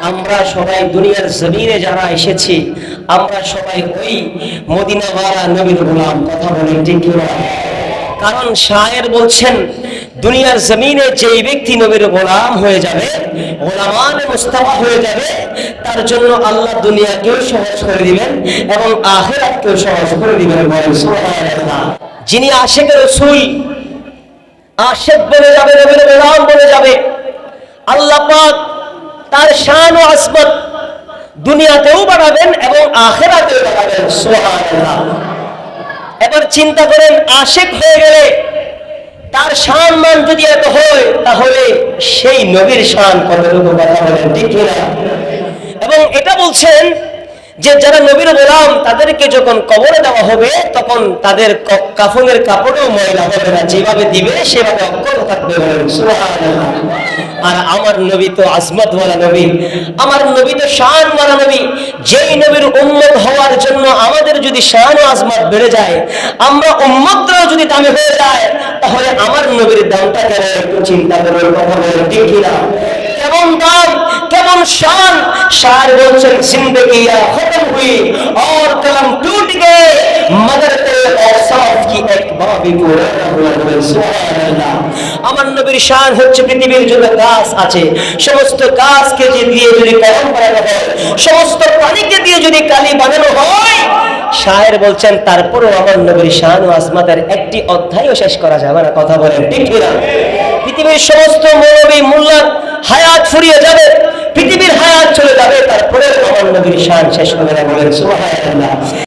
আমরা সবাই দুনিয়ার জমিনে যারা এসেছি আমরা সবাই ওই মদিনাওয়ালা নবীর গোলাম। কথা বলেন ঠিক কি না? কারণ শায়ের বলছেন দুনিয়ার জমিনে যেই ব্যক্তি নবীর গোলাম হয়ে যাবে, গোলামানে মুস্তাফা হয়ে যাবে, তার জন্য আল্লাহ দুনিয়াকেও সহজ করে দিবেন এবং আখিরাতকেও সহজ করে দিবেন। বলেন সুবহানাল্লাহ। যিনি আশিক রাসূল, আশিক বলে যাবে, নবীর গোলাম বলে যাবে, আল্লাহ পাক তার শান ও আজমত দুনিয়াতেও বাড়াবেন এবং আখিরাতেও বাড়াবেন। সুবহানাল্লাহ। এবার চিন্তা করেন, আশিক হয়ে গেলে তার শান মান যদি এত হয়, তাহলে সেই নবীর শান কতটুকু? কথা বলেন ঠিক কি না? এবং এটা বলছেন যে যারা নবীর গোলাম তাদেরকে যখন কবরে দেওয়া হবে তখন তাদের কাফনের কাপড়ও ময়লা হবে না, যেভাবে দিবে সেভাবে অক্ষত থাকবে। বলেন সুবহানাল্লাহ। আর আমার নবী তো আজমত ওয়ালা নবী, আমার নবী তো শান ওয়ালা নবী। যেই নবীর উম্মত হওয়ার জন্য আমাদের যদি শান ও আজমত বেড়ে যায়, আমরা উম্মতরাও যদি দামি হয়ে যায়, তাহলে আমার নবীর দামটা কেন একটু চিন্তা করুন। কথা বলেন ঠিক কি না? কেমন দাম, কেমন শান। শায়ের বলছেন জিंदगी खत्म हुई और कलम टूट गए मगर तेरे औसाफ की एक बाबी पूरा न हुआ। सुबहानाल्लाह। আমার নবীর শান হচ্ছে পৃথিবীর যত গাছ আছে সমস্ত গাছকে দিয়ে যদি কলম বানানো হয়, সমস্ত প্রাণীকে দিয়ে যদি কালি বানানো হয়, শায়ের বলছেন তারপরেও আমার নবীর শান ও আজমতের একটি অধ্যায়ও শেষ করা যাবে না। কথা বলেন ঠিক কি না? পৃথিবীর সমস্ত মৌলবী মোল্লার হায়াত ফুরিয়ে যাবে, পৃথিবীর হায়াত চলে যাবে, তারপরে আমার নবীর শান শেষ হবে না। বলেন সুবহানাল্লাহ।